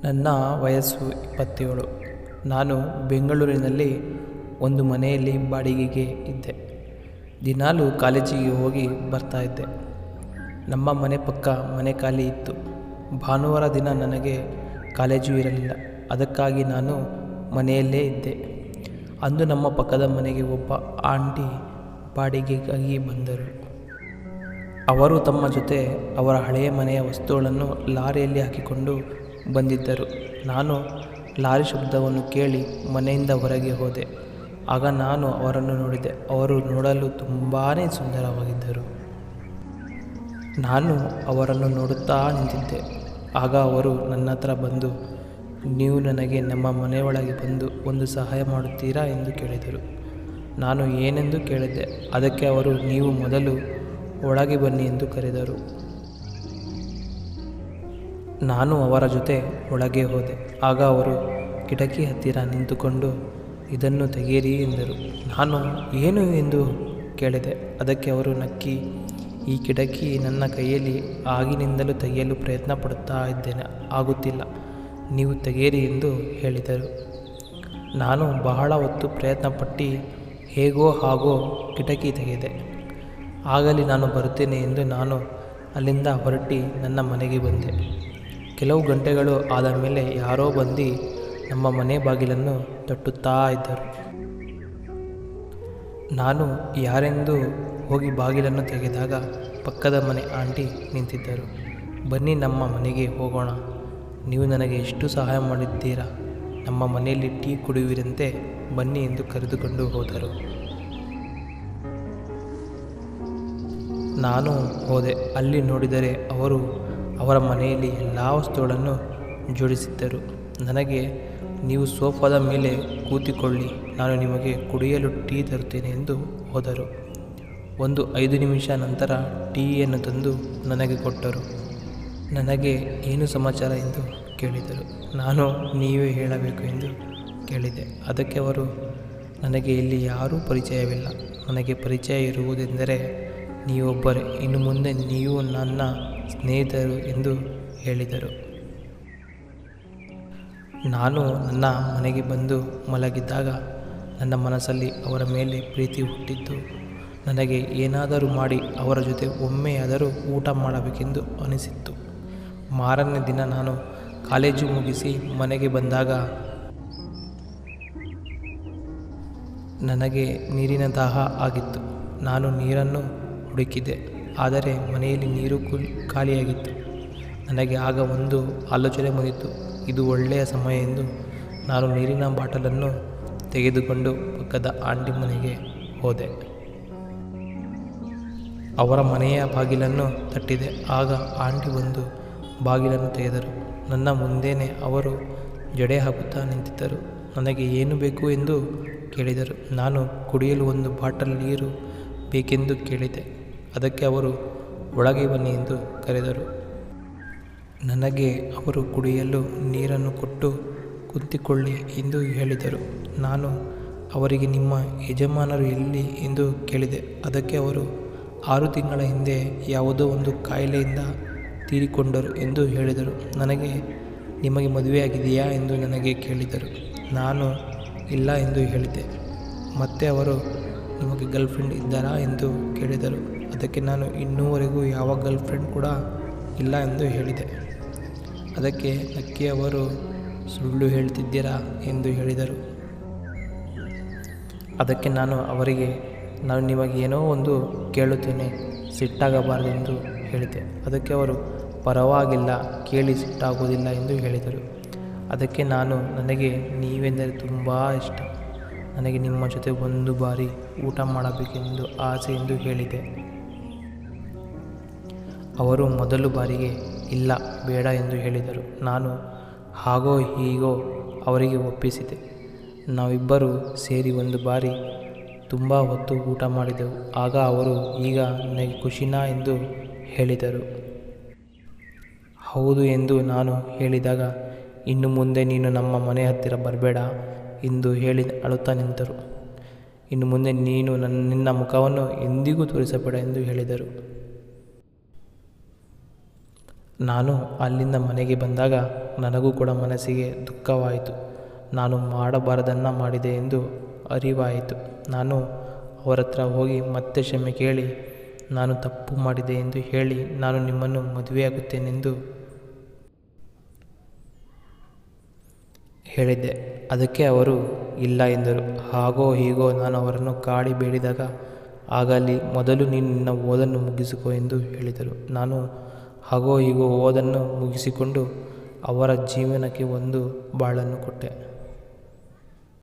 ನನ್ನ ವಯಸ್ಸು 27. ನಾನು ಬೆಂಗಳೂರಿನಲ್ಲಿ ಒಂದು ಮನೆಯಲ್ಲಿ ಬಾಡಿಗೆಗೆ ಇದ್ದೆ. ದಿನಾಲೂ ಕಾಲೇಜಿಗೆ ಹೋಗಿ ಬರ್ತಾ ಇದ್ದೆ. ನಮ್ಮ ಮನೆ ಪಕ್ಕ ಮನೆ ಖಾಲಿ ಇತ್ತು. ಭಾನುವಾರ ದಿನ ನನಗೆ ಕಾಲೇಜು ಇರಲಿಲ್ಲ. ಅದಕ್ಕಾಗಿ ನಾನು ಮನೆಯಲ್ಲೇ ಇದ್ದೆ. ಅಂದು ನಮ್ಮ ಪಕ್ಕದ ಮನೆಗೆ ಒಬ್ಬ ಆಂಟಿ ಬಾಡಿಗೆಗಾಗಿ ಬಂದರು. ಅವರು ತಮ್ಮ ಜೊತೆ ಅವರ ಹಳೆಯ ಮನೆಯ ವಸ್ತುಗಳನ್ನು ಲಾರಿಯಲ್ಲಿ ಹಾಕಿಕೊಂಡು ಬಂದಿದ್ದರು. ನಾನು ಲಾರಿ ಶಬ್ದವನ್ನು ಕೇಳಿ ಮನೆಯಿಂದ ಹೊರಗೆ ಹೋದೆ. ಆಗ ನಾನು ಅವರನ್ನು ನೋಡಿದೆ. ಅವರು ನೋಡಲು ತುಂಬಾ ಸುಂದರವಾಗಿದ್ದರು. ನಾನು ಅವರನ್ನು ನೋಡುತ್ತಾ ನಿಂತಿದ್ದೆ. ಆಗ ಅವರು ನನ್ನ ಹತ್ರ ಬಂದು, ನೀವು ನನಗೆ ನಮ್ಮ ಮನೆಯೊಳಗೆ ಬಂದು ಒಂದು ಸಹಾಯ ಮಾಡುತ್ತೀರಾ ಎಂದು ಕೇಳಿದರು. ನಾನು ಏನೆಂದು ಕೇಳಿದ್ದೆ. ಅದಕ್ಕೆ ಅವರು, ನೀವು ಮೊದಲು ಒಳಗೆ ಬನ್ನಿ ಎಂದು ಕರೆದರು. ನಾನು ಅವರ ಜೊತೆ ಒಳಗೆ ಹೋದೆ. ಆಗ ಅವರು ಕಿಟಕಿ ಹತ್ತಿರ ನಿಂತುಕೊಂಡು, ಇದನ್ನು ತೆಗೆಯಿರಿ ಎಂದರು. ನಾನು ಏನು ಎಂದು ಕೇಳಿದೆ. ಅದಕ್ಕೆ ಅವರು ನಕ್ಕಿ, ಈ ಕಿಟಕಿ ನನ್ನ ಕೈಯಲ್ಲಿ ಆಗಿನಿಂದಲೂ ತೆಗೆಯಲು ಪ್ರಯತ್ನ ಪಡುತ್ತಾ ಇದ್ದೇನೆ, ಆಗುತ್ತಿಲ್ಲ, ನೀವು ತೆಗೆಯಿರಿ ಎಂದು ಹೇಳಿದರು. ನಾನು ಬಹಳ ಹೊತ್ತು ಪ್ರಯತ್ನಪಟ್ಟು ಹೇಗೋ ಹಾಗೋ ಕಿಟಕಿ ತೆಗೆದೆ. ಆಗಲಿ ನಾನು ಬರುತ್ತೇನೆ ಎಂದು ನಾನು ಅಲ್ಲಿಂದ ಹೊರಟಿ ನನ್ನ ಮನೆಗೆ ಬಂದೆ. ಕೆಲವು ಗಂಟೆಗಳು ಆದ ಮೇಲೆ ಯಾರೋ ಬಂದು ನಮ್ಮ ಮನೆ ಬಾಗಿಲನ್ನು ತಟ್ಟುತ್ತಾ ಇದ್ದರು. ನಾನು ಯಾರೆಂದು ಹೋಗಿ ಬಾಗಿಲನ್ನು ತೆಗೆದಾಗ ಪಕ್ಕದ ಮನೆ ಆಂಟಿ ನಿಂತಿದ್ದರು. ಬನ್ನಿ ನಮ್ಮ ಮನೆಗೆ ಹೋಗೋಣ, ನೀವು ನನಗೆ ಎಷ್ಟು ಸಹಾಯ ಮಾಡಿದ್ದೀರಾ, ನಮ್ಮ ಮನೆಯಲ್ಲಿ ಟೀ ಕುಡಿಯುವಿರಂತೆ, ಬನ್ನಿ ಎಂದು ಕರೆದುಕೊಂಡು ಹೋದರು. ನಾನು ಹೋದೆ. ಅಲ್ಲಿ ನೋಡಿದರೆ ಅವರು ಅವರ ಮನೆಯಲ್ಲಿ ಎಲ್ಲ ವಸ್ತುಗಳನ್ನು ಜೋಡಿಸಿದ್ದರು. ನನಗೆ, ನೀವು ಸೋಫಾದ ಮೇಲೆ ಕೂತಿಕೊಳ್ಳಿ, ನಾನು ನಿಮಗೆ ಕುಡಿಯಲು ಟೀ ತರುತ್ತೇನೆ ಎಂದು ಹೋದರು. ಒಂದು 5 ನಿಮಿಷ ನಂತರ ಟೀಯನ್ನು ತಂದು ನನಗೆ ಕೊಟ್ಟರು. ನನಗೆ ಏನು ಸಮಾಚಾರ ಎಂದು ಕೇಳಿದರು. ನಾನು ನೀವೇ ಹೇಳಬೇಕು ಎಂದು ಕೇಳಿದೆ. ಅದಕ್ಕೆ ಅವರು, ನನಗೆ ಇಲ್ಲಿ ಯಾರೂ ಪರಿಚಯವಿಲ್ಲ, ನನಗೆ ಪರಿಚಯ ಇರುವುದೆಂದರೆ ನೀವೊಬ್ಬರೇ, ಇನ್ನು ಮುಂದೆ ನೀವು ನನ್ನ ಸ್ನೇಹಿತರು ಎಂದು ಹೇಳಿದರು. ನಾನು ನನ್ನ ಮನೆಗೆ ಬಂದು ಮಲಗಿದ್ದಾಗ ನನ್ನ ಮನಸ್ಸಲ್ಲಿ ಅವರ ಮೇಲೆ ಪ್ರೀತಿ ಹುಟ್ಟಿದ್ದು. ನನಗೆ ಏನಾದರೂ ಮಾಡಿ ಅವರ ಜೊತೆ ಒಮ್ಮೆಯಾದರೂ ಊಟ ಮಾಡಬೇಕೆಂದು ಅನಿಸಿತ್ತು. ಮಾರನೇ ದಿನ ನಾನು ಕಾಲೇಜು ಮುಗಿಸಿ ಮನೆಗೆ ಬಂದಾಗ ನನಗೆ ನೀರಿನ ದಾಹ ಆಗಿತ್ತು. ನಾನು ನೀರನ್ನು ಹುಡುಕಿದೆ, ಆದರೆ ಮನೆಯಲ್ಲಿ ನೀರು ಖಾಲಿಯಾಗಿತ್ತು. ನನಗೆ ಆಗ ಒಂದು ಆಲೋಚನೆ ಬಂದಿತು. ಇದು ಒಳ್ಳೆಯ ಸಮಯ ಎಂದು ನಾನು ನೀರಿನ ಬಾಟಲನ್ನು ತೆಗೆದುಕೊಂಡು ಪಕ್ಕದ ಆಂಟಿ ಮನೆಗೆ ಹೋದೆ. ಅವರ ಮನೆಯ ಬಾಗಿಲನ್ನು ತಟ್ಟಿದೆ. ಆಗ ಆಂಟಿ ಬಂದು ಬಾಗಿಲನ್ನು ತೆಗೆದರು. ನನ್ನ ಮುಂದೆನೇ ಅವರು ಜಡೆ ಹಾಕುತ್ತಾ ನಿಂತಿದ್ದರು. ನನಗೆ ಏನು ಬೇಕು ಎಂದು ಕೇಳಿದರು. ನಾನು ಕುಡಿಯಲು ಒಂದು ಬಾಟಲ್ ನೀರು ಬೇಕೆಂದು ಕೇಳಿದೆ. ಅದಕ್ಕೆ ಅವರು ಒಳಗೆ ಬನ್ನಿ ಎಂದು ಕರೆದರು. ನನಗೆ ಅವರು ಕುಡಿಯಲು ನೀರನ್ನು ಕೊಟ್ಟು ಕುಳಿತುಕೊಳ್ಳಿ ಎಂದು ಹೇಳಿದರು. ನಾನು ಅವರಿಗೆ, ನಿಮ್ಮ ಯಜಮಾನರು ಎಲ್ಲಿ ಎಂದು ಕೇಳಿದೆ. ಅದಕ್ಕೆ ಅವರು 6 ತಿಂಗಳ ಹಿಂದೆ ಯಾವುದೋ ಒಂದು ಕಾಯಿಲೆಯಿಂದ ತೀರಿಕೊಂಡರು ಎಂದು ಹೇಳಿದರು. ನನಗೆ, ನಿಮಗೆ ಮದುವೆಯಾಗಿದೆಯಾ ಎಂದು ನನಗೆ ಕೇಳಿದರು. ನಾನು ಇಲ್ಲ ಎಂದು ಹೇಳಿದೆ. ಮತ್ತೆ ಅವರು, ನಿಮಗೆ ಗರ್ಲ್ಫ್ರೆಂಡ್ ಇದ್ದಾರಾ ಎಂದು ಕೇಳಿದರು. ಅದಕ್ಕೆ ನಾನು ಇನ್ನೂವರೆಗೂ ಯಾವ ಗರ್ಲ್ಫ್ರೆಂಡ್ ಕೂಡ ಇಲ್ಲ ಎಂದು ಹೇಳಿದೆ. ಅದಕ್ಕೆ ನಕ್ಕಿ ಅವರು, ಸುಳ್ಳು ಹೇಳ್ತಿದ್ದೀರಾ ಎಂದು ಹೇಳಿದರು. ಅದಕ್ಕೆ ನಾನು ಅವರಿಗೆ, ನಾನು ನಿಮಗೆ ಏನೋ ಒಂದು ಕೇಳುತ್ತೇನೆ, ಸಿಟ್ಟಾಗಬಾರದೆಂದು ಹೇಳಿದೆ. ಅದಕ್ಕೆ ಅವರು, ಪರವಾಗಿಲ್ಲ, ಕೇಳಿ, ಸಿಟ್ಟಾಗುವುದಿಲ್ಲ ಎಂದು ಹೇಳಿದರು. ಅದಕ್ಕೆ ನಾನು, ನನಗೆ ನೀವೆಂದರೆ ತುಂಬ ಇಷ್ಟ, ನನಗೆ ನಿಮ್ಮ ಜೊತೆ ಒಂದು ಬಾರಿ ಊಟ ಮಾಡಬೇಕೆಂದು ಆಸೆ ಎಂದು ಹೇಳಿದೆ. ಅವರು ಮೊದಲು ಬಾರಿಗೆ ಇಲ್ಲ, ಬೇಡ ಎಂದು ಹೇಳಿದರು. ನಾನು ಹಾಗೋ ಹೀಗೋ ಅವರಿಗೆ ಒಪ್ಪಿಸಿದೆ. ನಾವಿಬ್ಬರೂ ಸೇರಿ ಒಂದು ಬಾರಿ ತುಂಬ ಹೊತ್ತು ಊಟ ಮಾಡಿದೆವು. ಆಗ ಅವರು, ಈಗ ನನಗೆ ಖುಷಿನಾ ಎಂದು ಹೇಳಿದರು. ಹೌದು ಎಂದು ನಾನು ಹೇಳಿದಾಗ, ಇನ್ನು ಮುಂದೆ ನೀನು ನಮ್ಮ ಮನೆ ಹತ್ತಿರ ಬರಬೇಡ ಎಂದು ಹೇಳಿ ಅಳುತ್ತಾ ನಿಂತರು. ಇನ್ನು ಮುಂದೆ ನೀನು ನಿನ್ನ ಮುಖವನ್ನು ಎಂದಿಗೂ ತೋರಿಸಬೇಡ ಎಂದು ಹೇಳಿದರು. ನಾನು ಅಲ್ಲಿಂದ ಮನೆಗೆ ಬಂದಾಗ ನನಗೂ ಕೂಡ ಮನಸ್ಸಿಗೆ ದುಃಖವಾಯಿತು. ನಾನು ಮಾಡಬಾರದನ್ನು ಮಾಡಿದೆ ಎಂದು ಅರಿವಾಯಿತು. ನಾನು ಅವರ ಹತ್ರ ಹೋಗಿ ಮತ್ತೆ ಕ್ಷಮೆ ಕೇಳಿ, ನಾನು ತಪ್ಪು ಮಾಡಿದೆ ಎಂದು ಹೇಳಿ ನಾನು ನಿಮ್ಮನ್ನು ಮದುವೆಯಾಗುತ್ತೇನೆಂದು ಹೇಳಿದ್ದೆ. ಅದಕ್ಕೆ ಅವರು ಇಲ್ಲ ಎಂದರು. ಹಾಗೋ ಹೀಗೋ ನಾನು ಅವರನ್ನು ಕಾಡಿ ಬೇಡಿದಾಗ, ಆಗಲಿ ಮೊದಲು ನೀನು ನಿನ್ನ ಓದನ್ನು ಮುಗಿಸಿಕೊ ಎಂದು ಹೇಳಿದರು. ನಾನು ಹಾಗೋ ಹೀಗೋ ಓದನ್ನು ಮುಗಿಸಿಕೊಂಡು ಅವರ ಜೀವನಕ್ಕೆ ಒಂದು ಬಾಳನ್ನು ಕೊಟ್ಟೆ.